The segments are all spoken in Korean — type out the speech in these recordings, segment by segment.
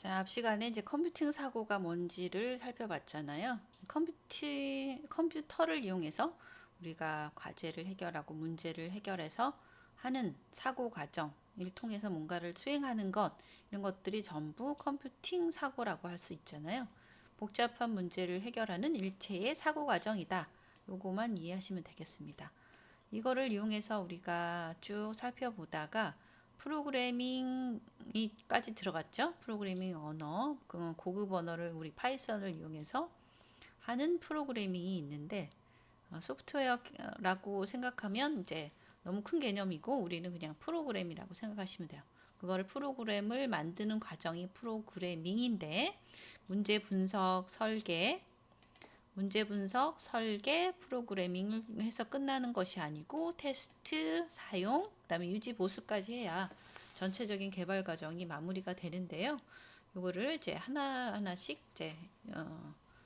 자, 앞 시간에 이제 컴퓨팅 사고가 뭔지를 살펴봤잖아요. 컴퓨터를 이용해서 우리가 과제를 해결하고 문제를 해결해서 하는 사고 과정을 통해서 뭔가를 수행하는 것, 이런 것들이 전부 컴퓨팅 사고라고 할 수 있잖아요. 복잡한 문제를 해결하는 일체의 사고 과정이다. 요거만 이해하시면 되겠습니다. 이거를 이용해서 우리가 쭉 살펴보다가 프로그래밍이까지 들어갔죠. 프로그래밍 언어, 그 고급 언어를 우리 파이썬을 이용해서 하는 프로그래밍이 있는데, 소프트웨어라고 생각하면 이제 너무 큰 개념이고 우리는 그냥 프로그램이라고 생각하시면 돼요. 그거를 프로그램을 만드는 과정이 프로그래밍인데, 문제 분석, 설계, 프로그래밍을 해서 끝나는 것이 아니고 테스트, 사용, 그다음에 유지 보수까지 해야 전체적인 개발 과정이 마무리가 되는데요. 요거를 이제 하나하나씩 이제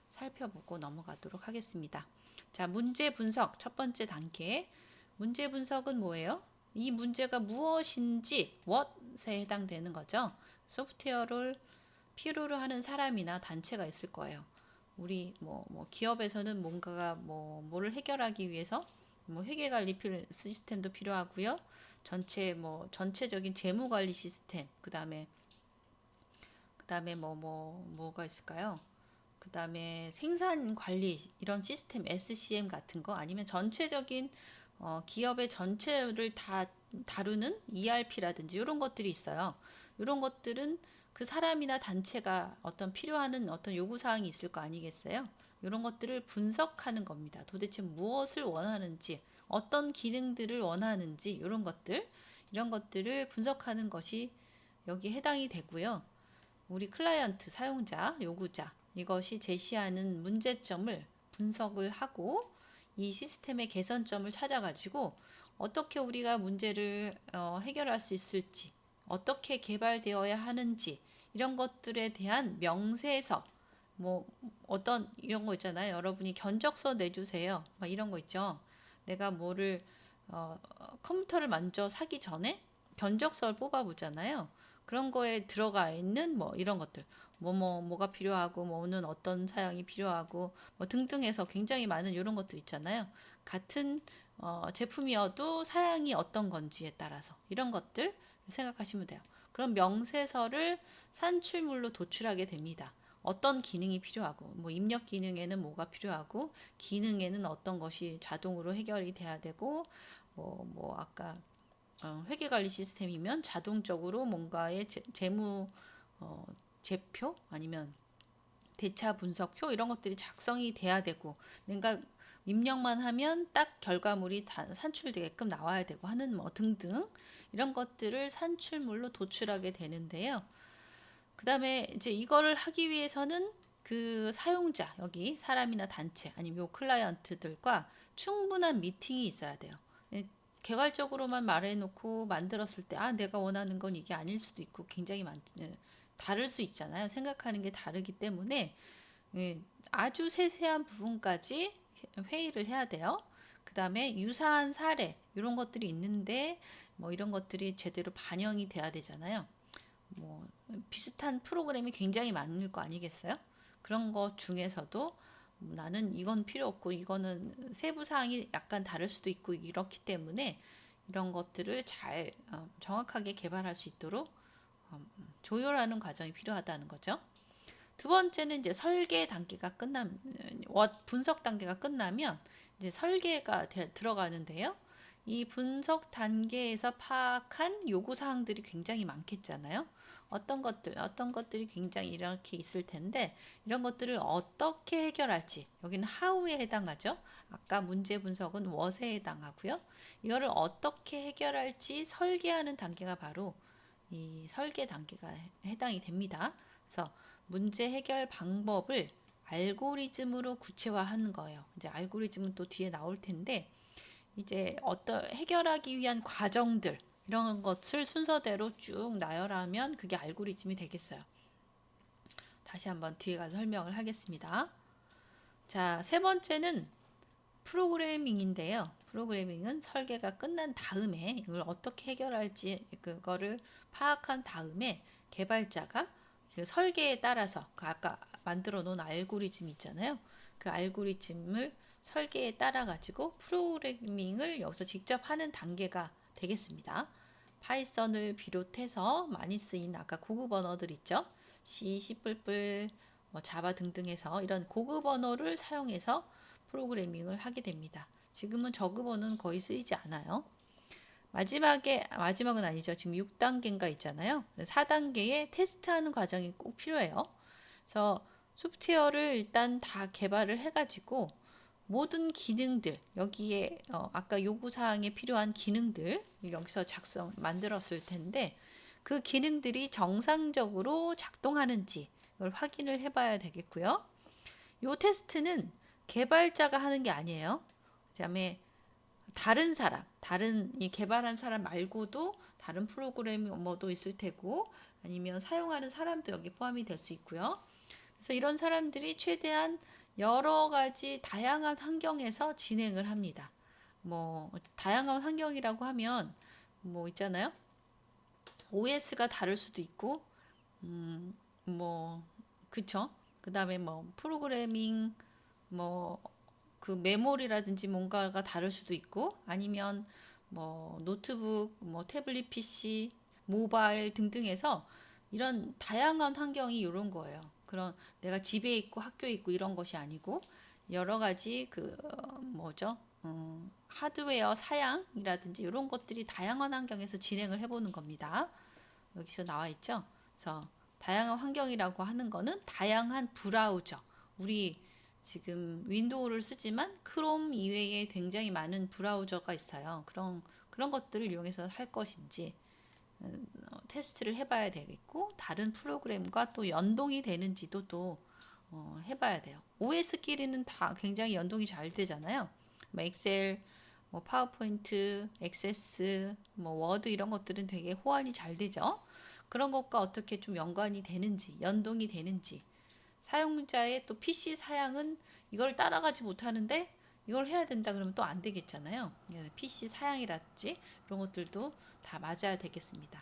살펴보고 넘어가도록 하겠습니다. 자, 문제 분석 첫 번째 단계. 문제 분석은 뭐예요? 이 문제가 무엇인지 what에 해당되는 거죠. 소프트웨어를 필요로 하는 사람이나 단체가 있을 거예요. 우리 기업에서는 뭔가가 뭐를 해결하기 위해서 회계 관리 시스템도 필요하고요. 전체적인 재무 관리 시스템, 그다음에 뭐가 있을까요? 그다음에 생산 관리 이런 시스템 SCM 같은 거, 아니면 전체적인 기업의 전체를 다 다루는 ERP라든지 이런 것들이 있어요. 이런 것들은 그 사람이나 단체가 필요한 어떤 요구 사항이 있을 거 아니겠어요? 이런 것들을 분석하는 겁니다. 도대체 무엇을 원하는지, 어떤 기능들을 원하는지 이런 것들을 분석하는 것이 여기 해당이 되고요. 우리 클라이언트, 사용자, 요구자, 이것이 제시하는 문제점을 분석을 하고 이 시스템의 개선점을 찾아가지고 어떻게 우리가 문제를 해결할 수 있을지, 어떻게 개발되어야 하는지, 이런 것들에 대한 명세서, 어떤 이런 거 있잖아요. 여러분이 견적서 내주세요. 막 이런 거 있죠. 내가 컴퓨터를 먼저 사기 전에 견적서를 뽑아보잖아요. 그런 거에 들어가 있는 이런 것들, 뭐가 필요하고 뭐는 어떤 사양이 필요하고 등등 해서 굉장히 많은 이런 것들 있잖아요. 같은 제품이어도 사양이 어떤 건지에 따라서 이런 것들 생각하시면 돼요. 그럼 명세서를 산출물로 도출하게 됩니다. 어떤 기능이 필요하고, 입력 기능에는 뭐가 필요하고, 기능에는 어떤 것이 자동으로 해결이 돼야 되고, 아까 회계관리 시스템이면 자동적으로 뭔가의 재무 제표 아니면 대차 분석표 이런 것들이 작성이 돼야 되고, 내가 입력만 하면 딱 결과물이 산출되게끔 나와야 되고 하는 등등 이런 것들을 산출물로 도출하게 되는데요. 그 다음에 이제 이거를 하기 위해서는 그 사용자, 여기 사람이나 단체 아니면 요 클라이언트들과 충분한 미팅이 있어야 돼요. 개괄적으로만 말해놓고 만들었을 때, 내가 원하는 건 이게 아닐 수도 있고 굉장히 다를 수 있잖아요. 생각하는 게 다르기 때문에 아주 세세한 부분까지 회의를 해야 돼요. 그 다음에 유사한 사례 이런 것들이 있는데 이런 것들이 제대로 반영이 돼야 되잖아요. 비슷한 프로그램이 굉장히 많을 거 아니겠어요? 그런 것 중에서도 나는 이건 필요 없고 이거는 세부 사항이 약간 다를 수도 있고 이렇기 때문에 이런 것들을 잘 정확하게 개발할 수 있도록 조율하는 과정이 필요하다는 거죠. 두 번째는 이제 분석 단계가 끝나면 이제 설계가 들어가는데요. 이 분석 단계에서 파악한 요구 사항들이 굉장히 많겠잖아요. 어떤 것들이 굉장히 이렇게 있을 텐데, 이런 것들을 어떻게 해결할지, 여기는 how에 해당하죠. 아까 문제 분석은 what에 해당하고요. 이거를 어떻게 해결할지 설계하는 단계가 바로 이 설계 단계가 해당이 됩니다. 그래서 문제 해결 방법을 알고리즘으로 구체화하는 거예요. 이제 알고리즘은 또 뒤에 나올 텐데, 이제 어떤 해결하기 위한 과정들 이런 것을 순서대로 쭉 나열하면 그게 알고리즘이 되겠어요. 다시 한번 뒤에 가서 설명을 하겠습니다. 자, 세 번째는 프로그래밍인데요. 프로그래밍은 설계가 끝난 다음에 이걸 어떻게 해결할지 그거를 파악한 다음에 개발자가 그 설계에 따라서 그 아까 만들어 놓은 알고리즘 있잖아요. 그 알고리즘을 설계에 따라 가지고 프로그래밍을 여기서 직접 하는 단계가 되겠습니다. 파이썬을 비롯해서 많이 쓰인 아까 고급 언어들 있죠. C, C++, 뭐 자바 등등 해서 이런 고급 언어를 사용해서 프로그래밍을 하게 됩니다. 지금은 저급 언어는 거의 쓰이지 않아요. 마지막은 아니죠. 지금 6단계인가 있잖아요. 4단계에 테스트하는 과정이 꼭 필요해요. 그래서 소프트웨어를 일단 다 개발을 해가지고 모든 기능들 여기에 아까 요구사항에 필요한 기능들 여기서 만들었을 텐데 그 기능들이 정상적으로 작동하는지 이걸 확인을 해봐야 되겠고요. 요 테스트는 개발자가 하는 게 아니에요. 그다음에 다른 이 개발한 사람 말고도 다른 프로그래머도 있을 테고 아니면 사용하는 사람도 여기 포함이 될 수 있고요. 그래서 이런 사람들이 최대한 여러 가지 다양한 환경에서 진행을 합니다. 뭐 다양한 환경이라고 하면 뭐 있잖아요. OS가 다를 수도 있고 뭐 그쵸? 그다음에 뭐 프로그래밍 뭐 그 메모리라든지 뭔가가 다를 수도 있고 아니면 뭐 노트북, 뭐 태블릿 PC, 모바일 등등해서 이런 다양한 환경이 이런 거예요. 그런 내가 집에 있고 학교에 있고 이런 것이 아니고 여러 가지 그 뭐죠? 하드웨어 사양이라든지 이런 것들이 다양한 환경에서 진행을 해보는 겁니다. 여기서 나와 있죠. 그래서 다양한 환경이라고 하는 거는 다양한 브라우저. 우리 지금 윈도우를 쓰지만 크롬 이외에 굉장히 많은 브라우저가 있어요. 그런 것들을 이용해서 할 것인지 테스트를 해봐야 되겠고 다른 프로그램과 또 연동이 되는지도 또 해봐야 돼요. OS끼리는 다 굉장히 연동이 잘 되잖아요. 뭐 엑셀, 뭐 파워포인트, 액세스, 뭐 워드 이런 것들은 되게 호환이 잘 되죠. 그런 것과 어떻게 좀 연관이 되는지, 연동이 되는지. 사용자의 또 PC 사양은 이걸 따라가지 못하는데 이걸 해야 된다 그러면 또 안 되겠잖아요. PC 사양이랄지 이런 것들도 다 맞아야 되겠습니다.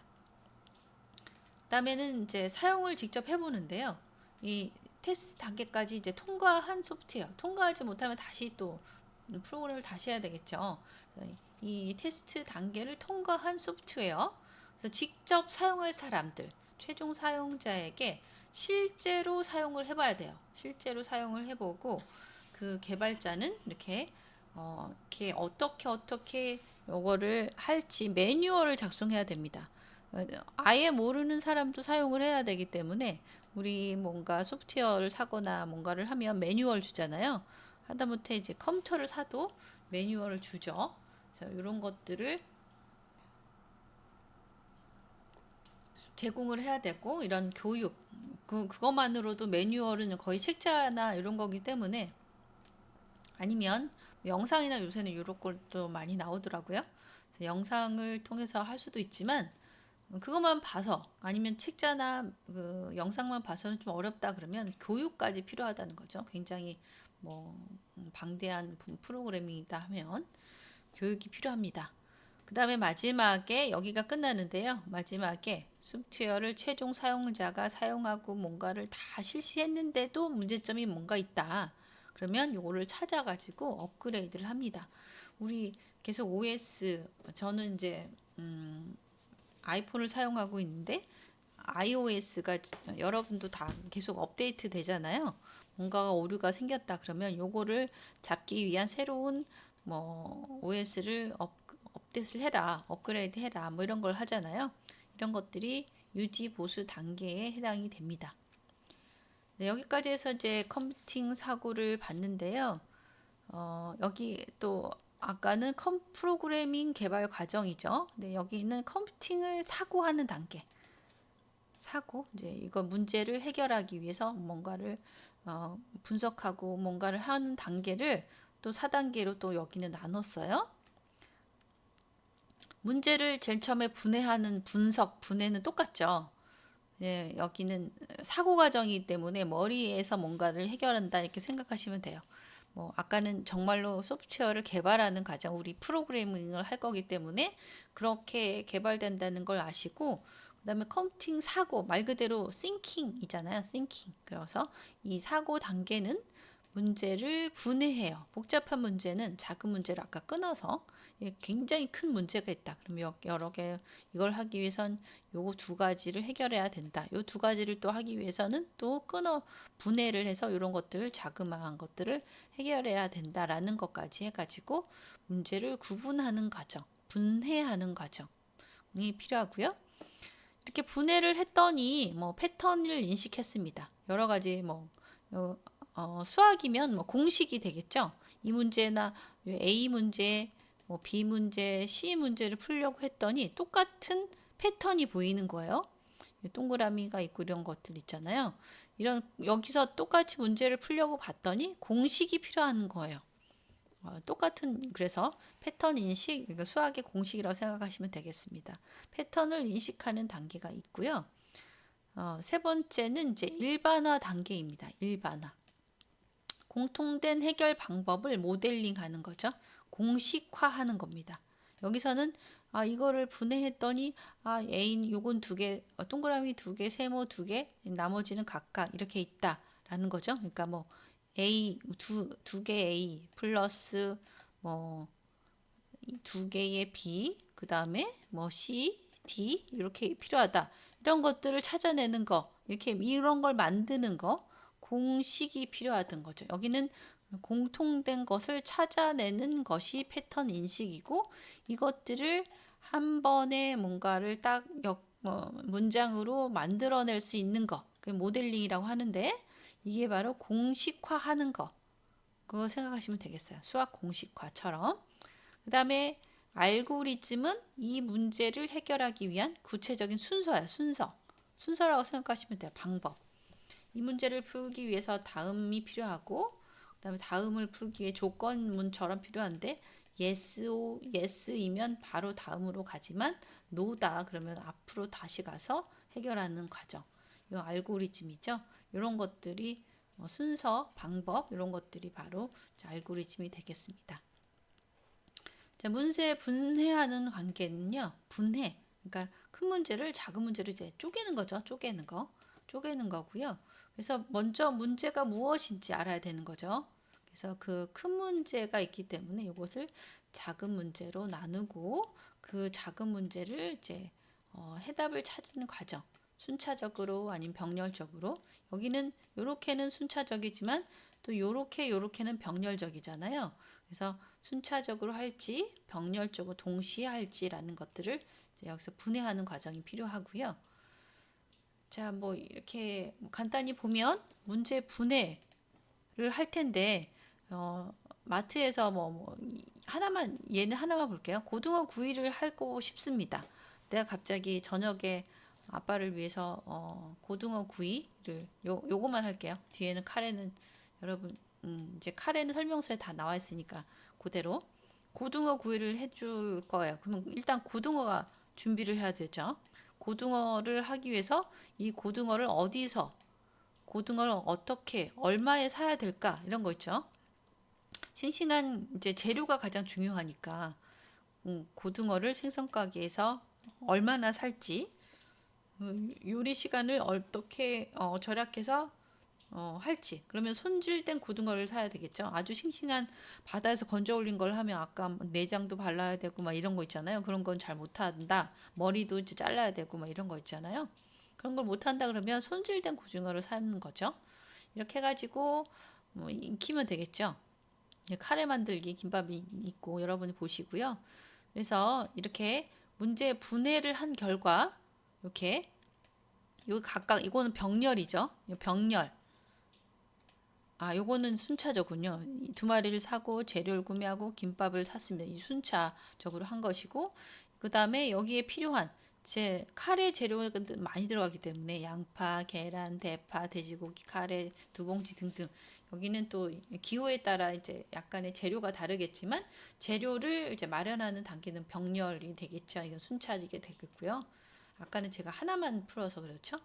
그다음에는 이제 사용을 직접 해보는데요. 이 테스트 단계까지 이제 통과한 소프트웨어, 통과하지 못하면 다시 또 프로그램을 다시 해야 되겠죠. 이 테스트 단계를 통과한 소프트웨어, 그래서 직접 사용할 사람들, 최종 사용자에게 실제로 사용을 해봐야 돼요. 실제로 사용을 해보고 그 개발자는 이렇게 어떻게 요거를 할지 매뉴얼을 작성해야 됩니다. 아예 모르는 사람도 사용을 해야 되기 때문에 우리 뭔가 소프트웨어를 사거나 뭔가를 하면 매뉴얼 주잖아요. 하다못해 이제 컴퓨터를 사도 매뉴얼을 주죠. 그래서 이런 것들을 제공을 해야 되고 이런 교육 그것만으로도 매뉴얼은 거의 책자나 이런 거기 때문에 아니면 영상이나 요새는 이런 것도 많이 나오더라고요. 영상을 통해서 할 수도 있지만 그것만 봐서 아니면 책자나 그 영상만 봐서는 좀 어렵다 그러면 교육까지 필요하다는 거죠. 굉장히 뭐 방대한 프로그래밍이다 하면 교육이 필요합니다. 그 다음에 마지막에 여기가 끝나는데요. 마지막에 소프트웨어를 최종 사용자가 사용하고 뭔가를 다 실시했는데도 문제점이 뭔가 있다. 그러면 요거를 찾아가지고 업그레이드를 합니다. 우리 계속 OS 저는 이제 아이폰을 사용하고 있는데 iOS가 여러분도 다 계속 업데이트 되잖아요. 뭔가가 오류가 생겼다 그러면 요거를 잡기 위한 새로운 뭐 OS를 업데이트를 해라, 업그레이드 해라, 뭐 이런 걸 하잖아요. 이런 것들이 유지 보수 단계에 해당이 됩니다. 네, 여기까지 해서 이제 컴퓨팅 사고를 봤는데요. 여기 또 아까는 프로그래밍 개발 과정이죠. 네, 여기는 컴퓨팅을 사고하는 단계. 이제 이거 문제를 해결하기 위해서 뭔가를 분석하고 뭔가를 하는 단계를 또 4단계로 또 여기는 나눴어요. 문제를 제일 처음에 분해하는 분해는 똑같죠. 예, 여기는 사고 과정이기 때문에 머리에서 뭔가를 해결한다 이렇게 생각하시면 돼요. 뭐 아까는 정말로 소프트웨어를 개발하는 과정, 우리 프로그래밍을 할 거기 때문에 그렇게 개발된다는 걸 아시고 그다음에 커팅 사고 말 그대로 thinking이잖아요. thinking. 그래서 이 사고 단계는 문제를 분해해요. 복잡한 문제는 작은 문제를 아까 끊어서 굉장히 큰 문제가 있다. 그럼 여러 개 이걸 하기 위해선 요거 두 가지를 해결해야 된다. 요 두 가지를 또 하기 위해서는 또 끊어 분해를 해서 이런 것들을 자그마한 것들을 해결해야 된다라는 것까지 해가지고 문제를 구분하는 과정, 분해하는 과정이 필요하고요. 이렇게 분해를 했더니 뭐 패턴을 인식했습니다. 여러 가지 뭐 수학이면 뭐 공식이 되겠죠. 이 문제나 A 문제, 뭐 B 문제, C 문제를 풀려고 했더니 똑같은 패턴이 보이는 거예요. 동그라미가 있고 이런 것들 있잖아요. 이런 여기서 똑같이 문제를 풀려고 봤더니 공식이 필요한 거예요. 똑같은 그래서 패턴 인식, 그러니까 수학의 공식이라고 생각하시면 되겠습니다. 패턴을 인식하는 단계가 있고요. 세 번째는 이제 일반화 단계입니다. 일반화. 공통된 해결 방법을 모델링하는 거죠. 공식화하는 겁니다. 여기서는 이거를 분해했더니 A는 요건 두 개, 동그라미 두 개, 세모 두 개, 나머지는 각각 이렇게 있다라는 거죠. 그러니까 뭐 A 두 개 A 플러스 뭐 두 개의 B, 그 다음에 뭐 C, D 이렇게 필요하다. 이런 것들을 찾아내는 거, 이렇게 이런 걸 만드는 거, 공식이 필요하던 거죠. 여기는 공통된 것을 찾아내는 것이 패턴 인식이고 이것들을 한 번에 뭔가를 딱 문장으로 만들어낼 수 있는 거, 그게 모델링이라고 하는데 이게 바로 공식화하는 거. 그거 생각하시면 되겠어요. 수학 공식화처럼. 그 다음에 알고리즘은 이 문제를 해결하기 위한 구체적인 순서야, 순서. 순서라고 생각하시면 돼요. 방법. 이 문제를 풀기 위해서 다음이 필요하고, 그 다음에 다음을 풀기 위해 조건문처럼 필요한데, yes이면 바로 다음으로 가지만, no다 그러면 앞으로 다시 가서 해결하는 과정. 이거 알고리즘이죠. 이런 것들이 순서, 방법, 이런 것들이 바로 알고리즘이 되겠습니다. 자, 문제 분해하는 관계는요. 분해. 그러니까 큰 문제를 작은 문제로 이제 쪼개는 거죠. 쪼개는 거. 쪼개는 거고요. 그래서 먼저 문제가 무엇인지 알아야 되는 거죠. 그래서 그 큰 문제가 있기 때문에 이것을 작은 문제로 나누고 그 작은 문제를 이제 해답을 찾는 과정. 순차적으로 아니면 병렬적으로. 여기는 요렇게는 순차적이지만 또 요렇게는 병렬적이잖아요. 그래서 순차적으로 할지 병렬적으로 동시에 할지라는 것들을 이제 여기서 분해하는 과정이 필요하고요. 자, 뭐 이렇게 간단히 보면 문제 분해를 할 텐데 마트에서 하나만 얘는 하나만 볼게요. 고등어 구이를 하고 싶습니다. 내가 갑자기 저녁에 아빠를 위해서 고등어 구이를 요거만 할게요. 뒤에는 카레는 여러분 이제 카레는 설명서에 다 나와 있으니까 그대로 고등어 구이를 해줄 거예요. 그러면 일단 고등어가 준비를 해야 되죠. 고등어를 하기 위해서 이 고등어를 어디서 고등어를 어떻게 얼마에 사야 될까 이런 거 있죠. 싱싱한 이제 재료가 가장 중요하니까 고등어를 생선 가게에서 얼마나 살지 요리 시간을 어떻게 절약해서 할지. 그러면 손질된 고등어를 사야 되겠죠. 아주 싱싱한 바다에서 건져 올린 걸 하면 아까 내장도 발라야 되고 막 이런 거 있잖아요. 그런 건 잘 못한다. 머리도 이제 잘라야 되고 막 이런 거 있잖아요. 그런 걸 못한다 그러면 손질된 고등어를 사는 거죠. 이렇게 해가지고 익히면 되겠죠. 카레 만들기 김밥이 있고 여러분이 보시고요. 그래서 이렇게 문제 분해를 한 결과 이렇게 요 각각 이거는 병렬이죠. 병렬. 요거는 순차적군요. 두 마리를 사고 재료를 구매하고 김밥을 샀습니다. 이 순차적으로 한 것이고 그 다음에 여기에 필요한 제 카레 재료가 많이 들어가기 때문에 양파, 계란, 대파, 돼지고기, 카레, 두 봉지 등등 여기는 또 기호에 따라 이제 약간의 재료가 다르겠지만 재료를 이제 마련하는 단계는 병렬이 되겠죠. 이건 순차지게 되겠고요. 아까는 제가 하나만 풀어서 그렇죠.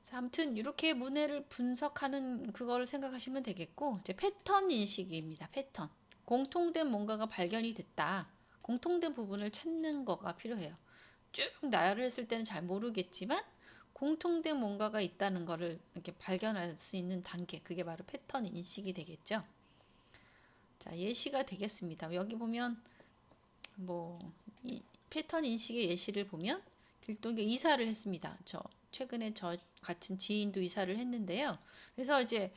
자, 아무튼 이렇게 문해를 분석하는 그거를 생각하시면 되겠고 이제 패턴 인식입니다. 패턴. 공통된 뭔가가 발견이 됐다. 공통된 부분을 찾는 거가 필요해요. 쭉 나열을 했을 때는 잘 모르겠지만 공통된 뭔가가 있다는 거를 이렇게 발견할 수 있는 단계, 그게 바로 패턴 인식이 되겠죠. 자, 예시가 되겠습니다. 여기 보면 뭐 이 패턴 인식의 예시를 보면 길동에 이사를 했습니다. 최근에 저 같은 지인도 이사를 했는데요. 그래서 이제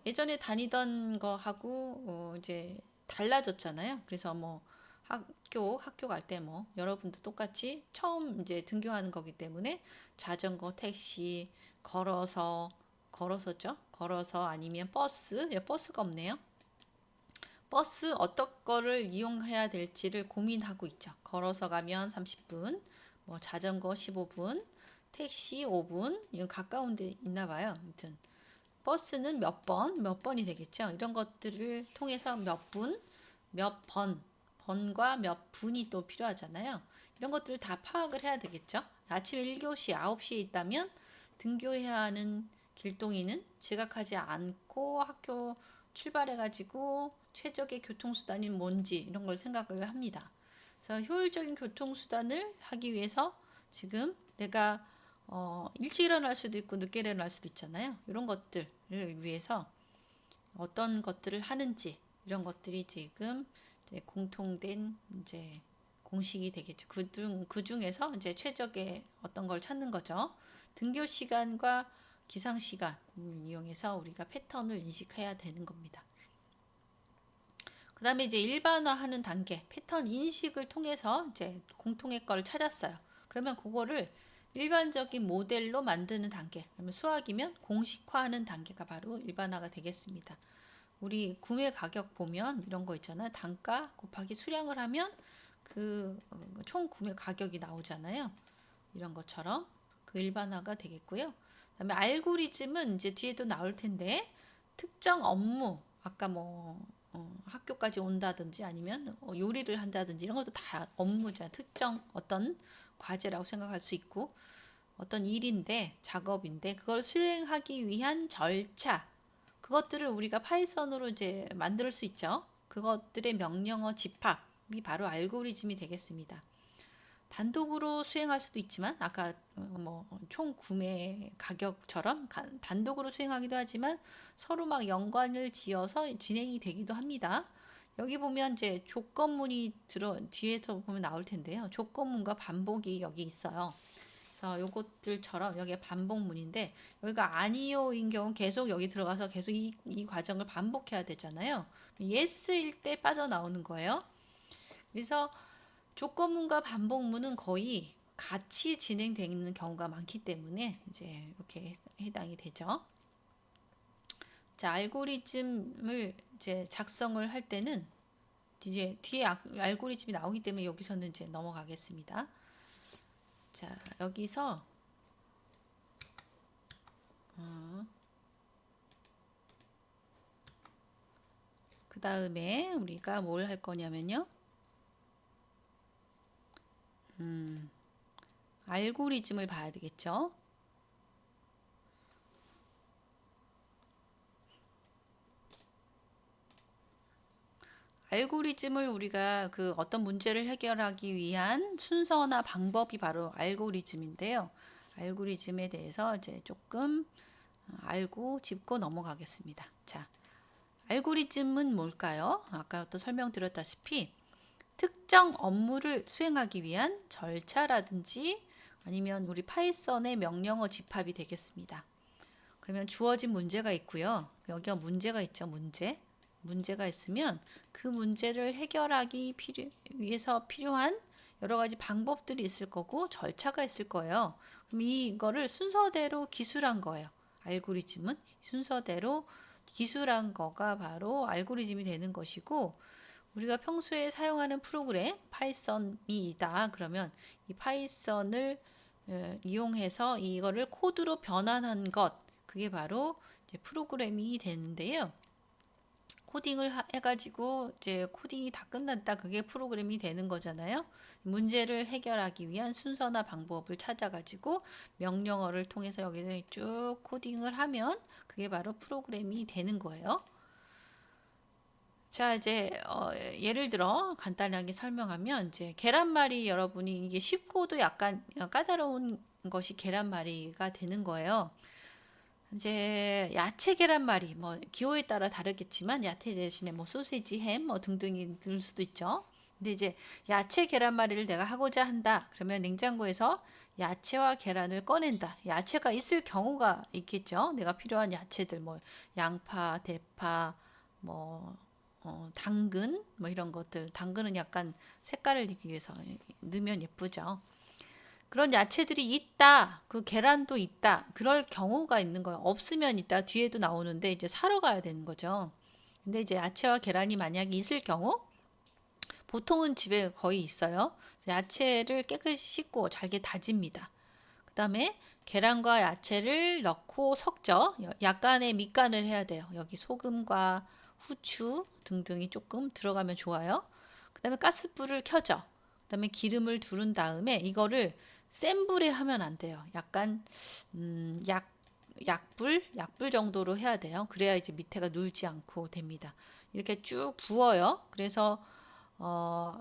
예전에 다니던 거하고 이제 달라졌잖아요. 그래서 뭐 학교 갈 때 뭐 여러분도 똑같이 처음 이제 등교하는 거기 때문에 자전거, 택시, 걸어서죠. 걸어서 아니면 버스, 버스가 없네요. 버스 어떤 거를 이용해야 될지를 고민하고 있죠. 걸어서 가면 30분, 뭐 자전거 15분, 택시 5분, 이건 가까운 데 있나 봐요. 아무튼 버스는 몇 번이 되겠죠. 이런 것들을 통해서 몇 분, 몇 번, 번과 몇 분이 또 필요하잖아요. 이런 것들을 다 파악을 해야 되겠죠. 아침 1교시 9시에 있다면 등교해야 하는 길동이는 지각하지 않고 학교 출발해가지고 최적의 교통수단이 뭔지 이런 걸 생각을 합니다. 그래서 효율적인 교통수단을 하기 위해서 지금 내가 일찍 일어날 수도 있고 늦게 일어날 수도 있잖아요. 이런 것들을 위해서 어떤 것들을 하는지 이런 것들이 지금 이제 공통된 이제 공식이 되겠죠. 그 중에서 이제 최적의 어떤 걸 찾는 거죠. 등교 시간과 기상 시간 이용해서 우리가 패턴을 인식해야 되는 겁니다. 그 다음에 이제 일반화하는 단계, 패턴 인식을 통해서 이제 공통의 거를 찾았어요. 그러면 그거를 일반적인 모델로 만드는 단계, 그러면 수학이면 공식화하는 단계가 바로 일반화가 되겠습니다. 우리 구매 가격 보면 이런 거 있잖아요. 단가 곱하기 수량을 하면 그 총 구매 가격이 나오잖아요. 이런 것처럼 그 일반화가 되겠고요. 그다음에 알고리즘은 이제 뒤에도 나올 텐데 특정 업무, 아까 뭐 학교까지 온다든지 아니면 요리를 한다든지 이런 것도 다 업무자, 특정 어떤 과제라고 생각할 수 있고 어떤 일인데 작업인데 그걸 수행하기 위한 절차, 그것들을 우리가 파이썬으로 이제 만들 수 있죠. 그것들의 명령어 집합이 바로 알고리즘이 되겠습니다. 단독으로 수행할 수도 있지만 아까 뭐 총 구매 가격처럼 단독으로 수행하기도 하지만 서로 막 연관을 지어서 진행이 되기도 합니다. 여기 보면 이제 조건문이 뒤에서 보면 나올 텐데요. 조건문과 반복이 여기 있어요. 그래서 요것들처럼 여기가 반복문인데 여기가 아니요인 경우 계속 여기 들어가서 계속 이 과정을 반복해야 되잖아요. yes일 때 빠져나오는 거예요. 그래서 조건문과 반복문은 거의 같이 진행되는 경우가 많기 때문에 이제 이렇게 해당이 되죠. 자, 알고리즘을 이제 작성을 할 때는 이제 뒤에 알고리즘이 나오기 때문에 여기서는 이제 넘어가겠습니다. 자, 여기서 그 다음에 우리가 뭘 할 거냐면요. 알고리즘을 봐야 되겠죠. 알고리즘을 우리가 그 어떤 문제를 해결하기 위한 순서나 방법이 바로 알고리즘인데요. 알고리즘에 대해서 이제 조금 알고 짚고 넘어가겠습니다. 자, 알고리즘은 뭘까요? 아까 또 설명드렸다시피 특정 업무를 수행하기 위한 절차라든지 아니면 우리 파이썬의 명령어 집합이 되겠습니다. 그러면 주어진 문제가 있고요. 여기가 문제가 있죠. 문제가 있으면 그 문제를 해결하기 위해서 필요한 여러 가지 방법들이 있을 거고 절차가 있을 거예요. 그럼 이거를 순서대로 기술한 거예요. 알고리즘은 순서대로 기술한 거가 바로 알고리즘이 되는 것이고 우리가 평소에 사용하는 프로그램 파이썬이다. 그러면 이 파이썬을 이용해서 이거를 코드로 변환한 것, 그게 바로 이제 프로그램이 되는데요. 코딩을 해가지고 이제 코딩이 다 끝났다. 그게 프로그램이 되는 거잖아요. 문제를 해결하기 위한 순서나 방법을 찾아가지고 명령어를 통해서 여기서 쭉 코딩을 하면 그게 바로 프로그램이 되는 거예요. 자, 이제 예를 들어 간단하게 설명하면 이제 계란말이 여러분이 이게 쉽고도 약간 까다로운 것이 계란말이가 되는 거예요. 이제 야채 계란말이 뭐 기호에 따라 다르겠지만 야채 대신에 뭐 소세지, 햄 뭐 등등이 들 수도 있죠. 근데 이제 야채 계란말이를 내가 하고자 한다. 그러면 냉장고에서 야채와 계란을 꺼낸다. 야채가 있을 경우가 있겠죠. 내가 필요한 야채들 뭐 양파, 대파, 뭐 당근 뭐 이런 것들. 당근은 약간 색깔을 내기 위해서 넣으면 예쁘죠. 그런 야채들이 있다. 그 계란도 있다. 그럴 경우가 있는 거예요. 없으면 있다. 뒤에도 나오는데 이제 사러 가야 되는 거죠. 근데 이제 야채와 계란이 만약에 있을 경우 보통은 집에 거의 있어요. 야채를 깨끗이 씻고 잘게 다집니다. 그다음에 계란과 야채를 넣고 섞죠. 약간의 밑간을 해야 돼요. 여기 소금과 후추 등등이 조금 들어가면 좋아요. 그다음에 가스불을 켜죠. 그다음에 기름을 두른 다음에 이거를 센 불에 하면 안 돼요. 약간 약 약불 정도로 해야 돼요. 그래야 이제 밑에가 눌지 않고 됩니다. 이렇게 쭉 부어요. 그래서 어,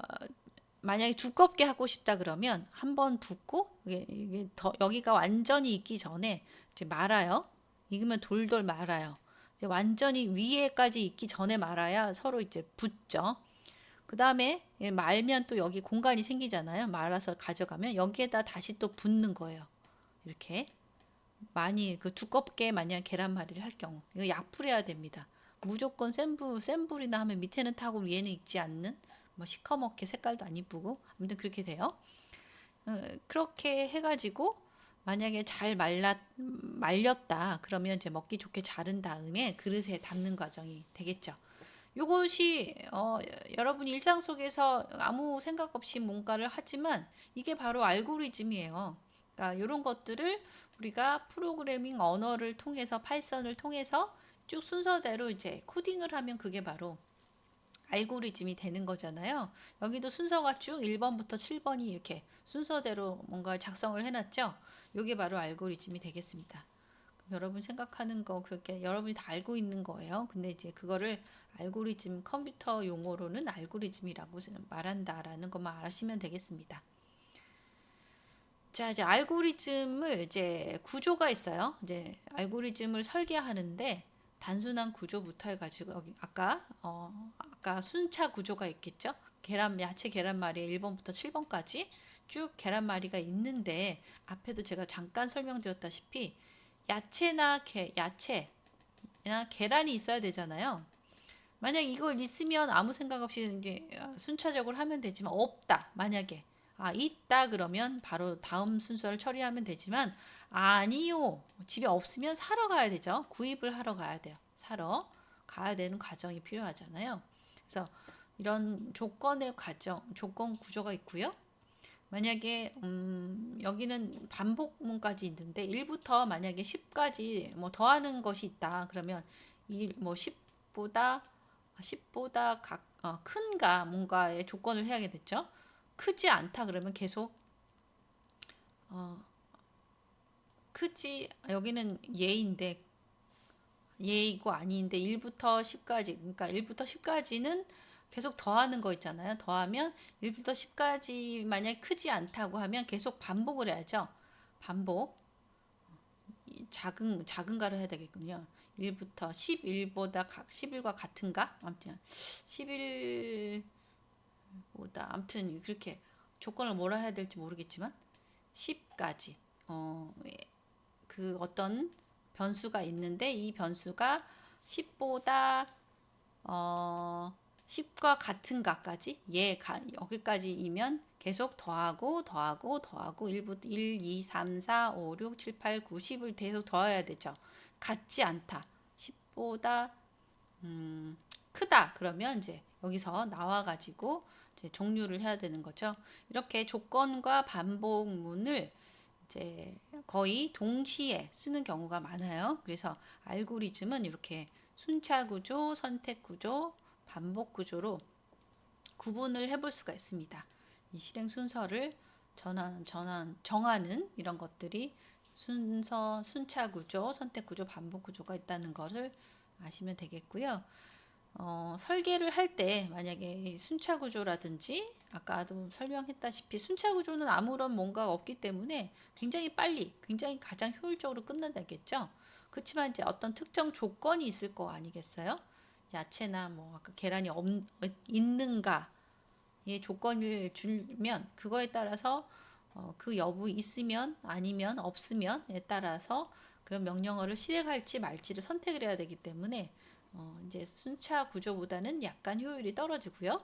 만약에 두껍게 하고 싶다 그러면 한번 붓고 이게 더 여기가 완전히 익기 전에 이제 말아요. 익으면 돌돌 말아요. 이제 완전히 위에까지 익기 전에 말아야 서로 이제 붙죠. 그 다음에 말면 또 여기 공간이 생기잖아요. 말아서 가져가면 여기에다 다시 또 붓는 거예요. 이렇게 많이 그 두껍게 만약 계란말이를 할 경우 이거 약불해야 됩니다. 무조건 센 불이나 하면 밑에는 타고 위에는 익지 않는 뭐 시커멓게 색깔도 안 이쁘고 아무튼 그렇게 돼요. 그렇게 해가지고 만약에 잘 말렸다 그러면 이제 먹기 좋게 자른 다음에 그릇에 담는 과정이 되겠죠. 요것이 여러분이 일상 속에서 아무 생각 없이 뭔가를 하지만 이게 바로 알고리즘이에요. 그러니까 이런 것들을 우리가 프로그래밍 언어를 통해서 파이썬을 통해서 쭉 순서대로 이제 코딩을 하면 그게 바로 알고리즘이 되는 거잖아요. 여기도 순서가 쭉 1번부터 7번이 이렇게 순서대로 뭔가 작성을 해놨죠. 이게 바로 알고리즘이 되겠습니다. 여러분 생각하는 거 그렇게 여러분이 다 알고 있는 거예요. 근데 이제 그거를 알고리즘 컴퓨터 용어로는 알고리즘이라고 말한다라는 것만 아시면 되겠습니다. 자, 이제 알고리즘을 이제 구조가 있어요. 이제 알고리즘을 설계하는데 단순한 구조부터 해가지고 여기 아까 순차 구조가 있겠죠. 야채 계란말이 1번부터 7번까지 쭉 계란말이가 있는데 앞에도 제가 잠깐 설명드렸다시피 야채나 계란이 있어야 되잖아요. 만약 이걸 있으면 아무 생각 없이 이제 순차적으로 하면 되지만 없다. 만약에 있다 그러면 바로 다음 순서를 처리하면 되지만 아니요. 집에 없으면 사러 가야 되죠. 구입을 하러 가야 돼요. 사러 가야 되는 과정이 필요하잖아요. 그래서 이런 조건 구조가 있고요. 만약에 여기는 반복문까지 있는데 1부터 만약에 10까지 뭐 더하는 것이 있다. 그러면 뭐 10보다 큰가 뭔가의 조건을 해야겠죠. 크지 않다 그러면 계속 어, 여기는 예이고 아니인데 1부터 10까지 그러니까 1부터 10까지는 계속 더하는 거 있잖아요. 더하면 1부터 10까지 만약에 크지 않다고 하면 계속 반복을 해야죠. 반복. 작은가를 해야 되겠군요. 1부터 11보다 11과 같은가? 아무튼 11보다 아무튼 그렇게 조건을 뭐라 해야 될지 모르겠지만 10까지 그 어떤 변수가 있는데 이 변수가 10보다 10과 같은가까지 여기까지이면 계속 더하고 1부터 1, 2, 3, 4, 5, 6, 7, 8, 9, 10을 계속 더해야 되죠. 같지 않다. 10보다 크다. 그러면 이제 여기서 나와 가지고 이제 종류를 해야 되는 거죠. 이렇게 조건과 반복문을 이제 거의 동시에 쓰는 경우가 많아요. 그래서 알고리즘은 이렇게 순차 구조, 선택 구조, 반복 구조로 구분을 해볼 수가 있습니다. 이 실행 순서를 정하는 이런 것들이 순차 구조, 선택 구조, 반복 구조가 있다는 것을 아시면 되겠고요. 설계를 할 때 만약에 순차 구조라든지 아까도 설명했다시피 순차 구조는 아무런 뭔가가 없기 때문에 굉장히 빨리, 굉장히 가장 효율적으로 끝난다겠죠. 그렇지만 이제 어떤 특정 조건이 있을 거 아니겠어요? 야채나 뭐 아까 계란이 있는가의 조건을 주면 그거에 따라서 그 여부 있으면 아니면 없으면에 따라서 그런 명령어를 실행할지 말지를 선택을 해야 되기 때문에 이제 순차 구조보다는 약간 효율이 떨어지고요.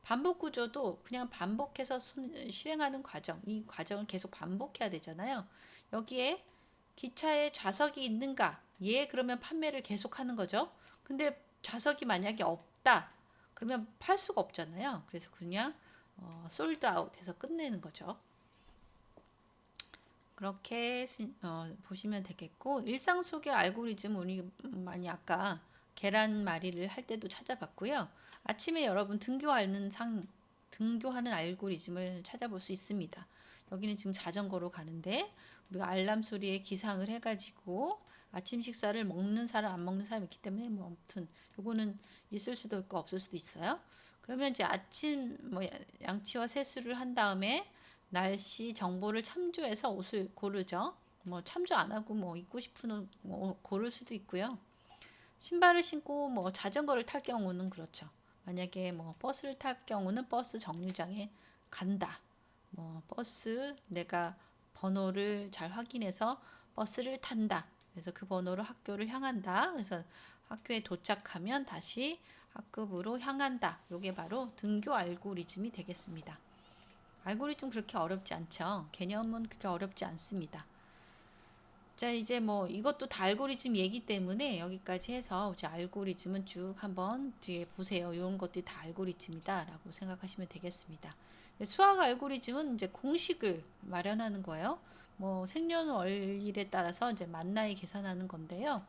반복 구조도 그냥 반복해서 실행하는 과정, 이 과정을 계속 반복해야 되잖아요. 여기에 기차에 좌석이 있는가? 예, 그러면 판매를 계속하는 거죠. 근데 좌석이 만약에 없다, 그러면 팔 수가 없잖아요. 그래서 그냥 솔드아웃 해서 끝내는 거죠. 그렇게 보시면 되겠고, 일상 속의 알고리즘 우리 많이 아까 계란말이를 할 때도 찾아봤고요. 아침에 여러분 등교하는 알고리즘을 찾아볼 수 있습니다. 여기는 지금 자전거로 가는데 우리가 알람 소리에 기상을 해가지고 아침 식사를 먹는 사람 안 먹는 사람이 있기 때문에 뭐 아무튼 요거는 있을 수도 있고 없을 수도 있어요. 그러면 이제 아침 뭐 양치와 세수를 한 다음에 날씨 정보를 참조해서 옷을 고르죠. 뭐 참조 안 하고 뭐 입고 싶은 옷 뭐 고를 수도 있고요. 신발을 신고 뭐 자전거를 탈 경우는 그렇죠. 만약에 뭐 버스를 탈 경우는 버스 정류장에 간다. 뭐 버스 내가 번호를 잘 확인해서 버스를 탄다. 그래서 그 번호로 학교를 향한다. 그래서 학교에 도착하면 다시 학급으로 향한다. 요게 바로 등교 알고리즘이 되겠습니다. 알고리즘 그렇게 어렵지 않죠. 개념은 그렇게 어렵지 않습니다. 자, 이제 뭐 이것도 다 알고리즘 얘기 때문에 여기까지 해서 이제 알고리즘은 쭉 한번 뒤에 보세요. 이런 것들이 다 알고리즘이다라고 생각하시면 되겠습니다. 수학 알고리즘은 이제 공식을 마련하는 거예요. 뭐 생년월일에 따라서 이제 만 나이 계산하는 건데요.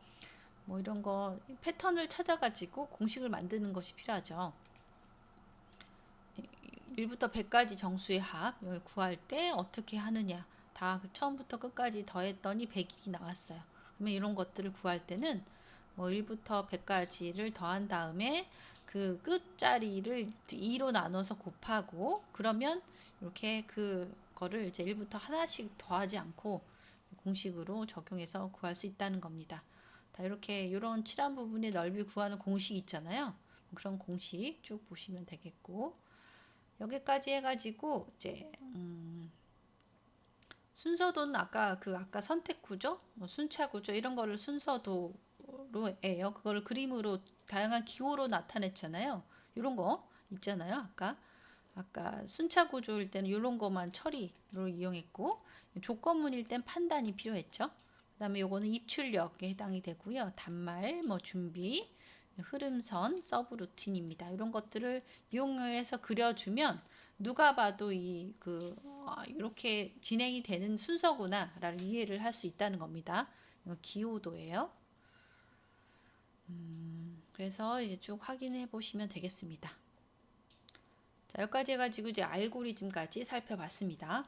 뭐 이런 거 패턴을 찾아가지고 공식을 만드는 것이 필요하죠. 1부터 100까지 정수의 합을 구할 때 어떻게 하느냐. 다 처음부터 끝까지 더했더니 100이 나왔어요. 그러면 이런 것들을 구할 때는 뭐 1부터 100까지를 더한 다음에 그 끝자리를 2로 나눠서 곱하고 그러면 이렇게 그거를 이제 1부터 하나씩 더하지 않고 공식으로 적용해서 구할 수 있다는 겁니다. 다 이렇게 이런 칠한 부분의 넓이 구하는 공식이 있잖아요. 그런 공식 쭉 보시면 되겠고 여기까지 해가지고 이제 순서도는 아까 선택 구조, 뭐 순차 구조 이런 거를 순서도로 해요. 그걸 그림으로 다양한 기호로 나타냈잖아요. 이런 거 있잖아요. 아까 순차 구조일 때는 이런 거만 처리로 이용했고 조건문일 땐 판단이 필요했죠. 그다음에 요거는 입출력에 해당이 되고요. 단말, 뭐 준비, 흐름선, 서브 루틴입니다. 이런 것들을 이용해서 그려주면 누가 봐도 이렇게 진행이 되는 순서구나라는 이해를 할 수 있다는 겁니다. 기호도예요. 그래서 이제 쭉 확인해 보시면 되겠습니다. 자, 여기까지 해가지고 이제 알고리즘까지 살펴봤습니다.